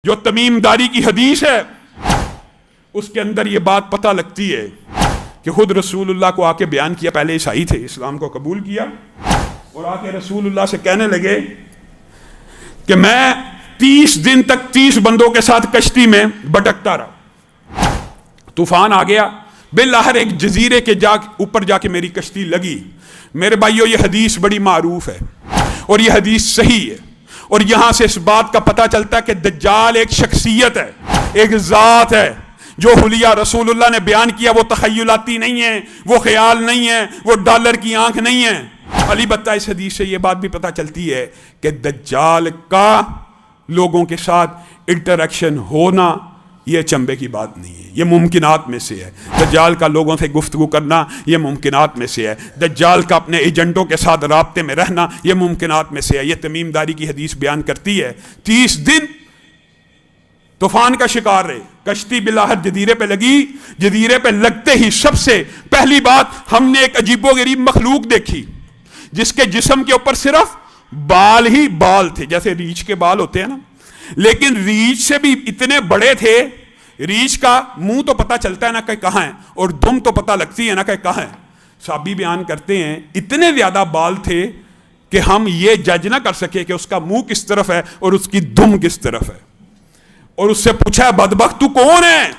جو تمیم داری کی حدیث ہے اس کے اندر یہ بات پتہ لگتی ہے کہ خود رسول اللہ کو آ کے بیان کیا. پہلے عیسائی تھے، اسلام کو قبول کیا اور آ کے رسول اللہ سے کہنے لگے کہ میں 30 دن تک 30 بندوں کے ساتھ کشتی میں بھٹکتا رہا. طوفان آ گیا، بالآخر ایک جزیرے کے اوپر جا کے میری کشتی لگی. میرے بھائیو، یہ حدیث بڑی معروف ہے اور یہ حدیث صحیح ہے، اور یہاں سے اس بات کا پتہ چلتا ہے کہ دجال ایک شخصیت ہے، ایک ذات ہے. جو حلیہ رسول اللہ نے بیان کیا وہ تخیلاتی نہیں ہے، وہ خیال نہیں ہے، وہ ڈالر کی آنکھ نہیں ہے. علی بتہ اس حدیث سے یہ بات بھی پتہ چلتی ہے کہ دجال کا لوگوں کے ساتھ انٹریکشن ہونا یہ چنبے کی بات نہیں ہے، یہ ممکنات میں سے ہے. دجال کا لوگوں سے گفتگو کرنا یہ ممکنات میں سے ہے. دجال کا اپنے ایجنٹوں کے ساتھ رابطے میں رہنا یہ ممکنات میں سے ہے. یہ تمیم داری کی حدیث بیان کرتی ہے 30 دن طوفان کا شکار رہے، کشتی بالآخر جزیرے پہ لگی. جزیرے پہ لگتے ہی سب سے پہلی بات ہم نے ایک عجیب و غریب مخلوق دیکھی جس کے جسم کے اوپر صرف بال ہی بال تھے، جیسے ریچھ کے بال ہوتے ہیں نا، لیکن ریچھ سے بھی اتنے بڑے تھے. ریچھ کا منہ تو پتہ چلتا ہے نا کہ کہاں ہے، اور دم تو پتہ لگتی ہے نا کہ کہاں ہے. صحابی بیان کرتے ہیں اتنے زیادہ بال تھے کہ ہم یہ جج نہ کر سکے کہ اس کا منہ کس طرف ہے اور اس کی دم کس طرف ہے. اور اس سے پوچھا بدبخت تو کون ہے؟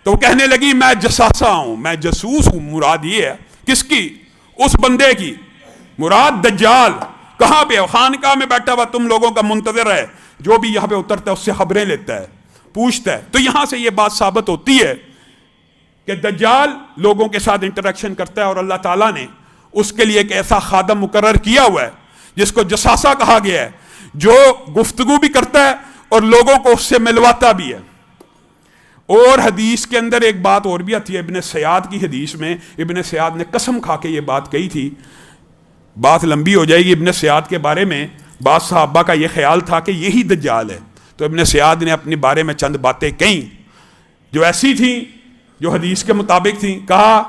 تو وہ کہنے لگی میں جساسا ہوں، میں جاسوس ہوں. مراد یہ ہے کس کی؟ اس بندے کی. مراد دجال. کہاں پہ؟ خانقاہ میں بیٹھا ہوا تم لوگوں کا منتظر ہے، جو بھی یہاں پہ اترتا ہے اس سے خبریں لیتا ہے، پوچھتا ہے. تو یہاں سے یہ بات ثابت ہوتی ہے کہ دجال لوگوں کے ساتھ انٹریکشن کرتا ہے، اور اللہ تعالیٰ نے اس کے لیے ایک ایسا خادم مقرر کیا ہوا ہے جس کو جساسا کہا گیا ہے، جو گفتگو بھی کرتا ہے اور لوگوں کو اس سے ملواتا بھی ہے. اور حدیث کے اندر ایک بات اور بھی آتی ہے، ابن سیاد کی حدیث میں ابن سیاد نے قسم کھا کے یہ بات کہی تھی. بات لمبی ہو جائے گی. ابن سیاد کے بارے میں بعض صحابہ کا یہ خیال تھا کہ یہی دجال ہے، تو ابن سیاد نے اپنے بارے میں چند باتیں کہیں جو ایسی تھیں جو حدیث کے مطابق تھیں. کہا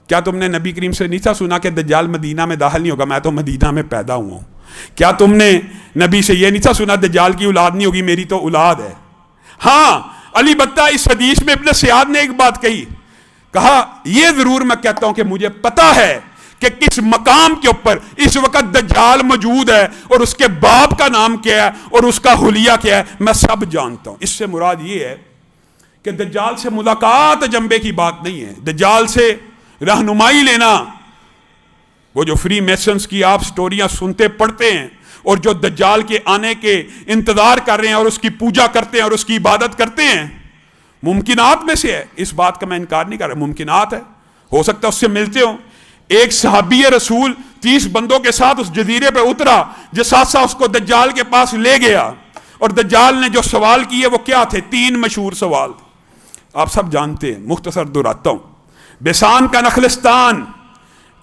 کیا تم نے نبی کریم سے نہیں تھا سنا کہ دجال مدینہ میں داخل نہیں ہوگا؟ میں تو مدینہ میں پیدا ہوا ہوں. کیا تم نے نبی سے یہ نہیں تھا سنا دجال کی اولاد نہیں ہوگی؟ میری تو اولاد ہے. ہاں علی بتہ اس حدیث میں ابن سیاد نے ایک بات کہی. کہا یہ ضرور میں کہتا ہوں کہ مجھے پتا ہے کہ کس مقام کے اوپر اس وقت دجال موجود ہے اور اس کے باپ کا نام کیا ہے اور اس کا حلیہ کیا ہے، میں سب جانتا ہوں. اس سے مراد یہ ہے کہ دجال سے ملاقات جنبے کی بات نہیں ہے. دجال سے رہنمائی لینا، وہ جو فری میسنز کی آپ سٹوریاں سنتے پڑھتے ہیں اور جو دجال کے آنے کے انتظار کر رہے ہیں اور اس کی پوجا کرتے ہیں اور اس کی عبادت کرتے ہیں، ممکنات میں سے ہے. اس بات کا میں انکار نہیں کر رہا، ممکنات ہے، ہو سکتا ہے اس سے ملتے ہوں. ایک صحابی رسول 30 بندوں کے ساتھ اس جزیرے پہ اترا، جساسا اس کو دجال کے پاس لے گیا، اور دجال نے جو سوال کیے وہ کیا تھے؟ 3 مشہور سوال آپ سب جانتے ہیں، مختصر دہراتا ہوں. بیسان کا نخلستان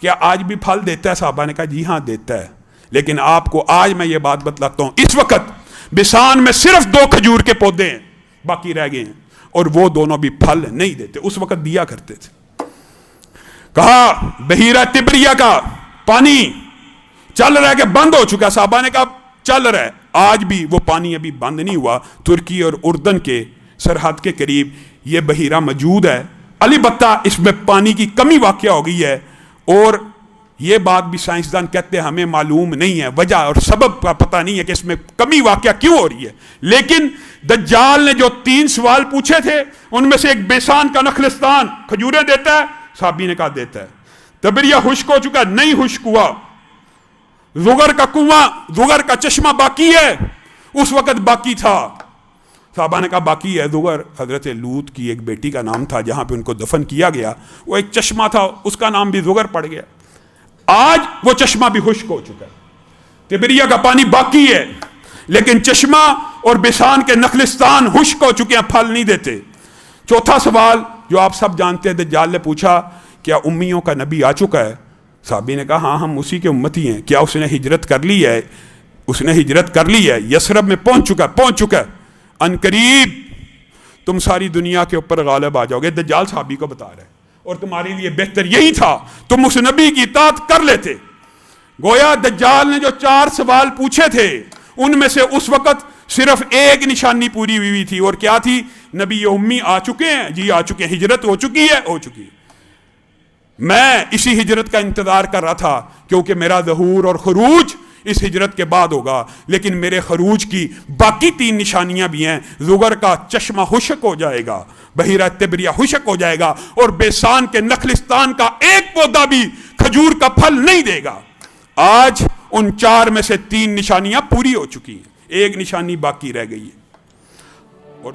کیا آج بھی پھل دیتا ہے؟ صحابہ نے کہا جی ہاں دیتا ہے، لیکن آپ کو آج میں یہ بات بتلاتا ہوں، اس وقت بیسان میں صرف 2 کھجور کے پودے ہیں، باقی رہ گئے ہیں، اور وہ دونوں بھی پھل نہیں دیتے، اس وقت دیا کرتے تھے. کہا بحیرہ تبریہ کا پانی چل رہا ہے کہ بند ہو چکا؟ صحابہ نے کہا چل رہا ہے. آج بھی وہ پانی ابھی بند نہیں ہوا، ترکی اور اردن کے سرحد کے قریب یہ بحیرہ موجود ہے. علی بتہ اس میں پانی کی کمی واقع ہو گئی ہے، اور یہ بات بھی سائنسدان کہتے ہیں ہمیں معلوم نہیں ہے، وجہ اور سبب کا پتہ نہیں ہے کہ اس میں کمی واقع کیوں ہو رہی ہے. لیکن دجال نے جو 3 سوال پوچھے تھے ان میں سے ایک بیسان کا نخلستان کھجوریں دیتا ہے؟ صحابی نے کہا دیتا ہے. تبریہ خشک ہو چکا؟ نہیں خشک ہوا. زغر کا کنواں، زغر کا چشمہ باقی ہے؟ اس وقت باقی تھا. صحابہ نے کہا باقی ہے. زغر حضرت لوط کی ایک بیٹی کا نام تھا جہاں پہ ان کو دفن کیا گیا، وہ ایک چشمہ تھا، اس کا نام بھی زغر پڑ گیا. آج وہ چشمہ بھی خشک ہو چکا ہے. تبریہ کا پانی باقی ہے، لیکن چشمہ اور بیسان کے نخلستان خشک ہو چکے ہیں، پھل نہیں دیتے. چوتھا سوال جو آپ سب جانتے ہیں، دجال نے پوچھا کیا امیوں کا نبی آ چکا ہے؟ صحابی نے کہا ہاں ہم اسی کے امتی ہیں. کیا اس نے ہجرت کر لی ہے؟ اس نے ہجرت کر لی ہے، یثرب میں پہنچ چکا ہے. ان قریب تم ساری دنیا کے اوپر غالب آ جاؤ گے. دجال صحابی کو بتا رہے ہیں، اور تمہارے لیے بہتر یہی تھا تم اس نبی کی اطاعت کر لیتے. گویا دجال نے جو 4 سوال پوچھے تھے ان میں سے اس وقت صرف ایک نشانی پوری ہوئی تھی، اور کیا تھی؟ نبی امی آ چکے ہیں، جی آ چکے ہیں، ہجرت ہو چکی ہے، ہو چکی ہے۔ میں اسی ہجرت کا انتظار کر رہا تھا، کیونکہ میرا ظہور اور خروج اس ہجرت کے بعد ہوگا، لیکن میرے خروج کی باقی 3 نشانیاں بھی ہیں۔ زغر کا چشمہ خشک ہو جائے گا، بحیرہ تبریہ خشک ہو جائے گا، اور بیسان کے نخلستان کا ایک پودا بھی کھجور کا پھل نہیں دے گا۔ آج ان 4 میں سے 3 نشانیاں پوری ہو چکی ہیں، ایک نشانی باقی رہ گئی ہے۔ اور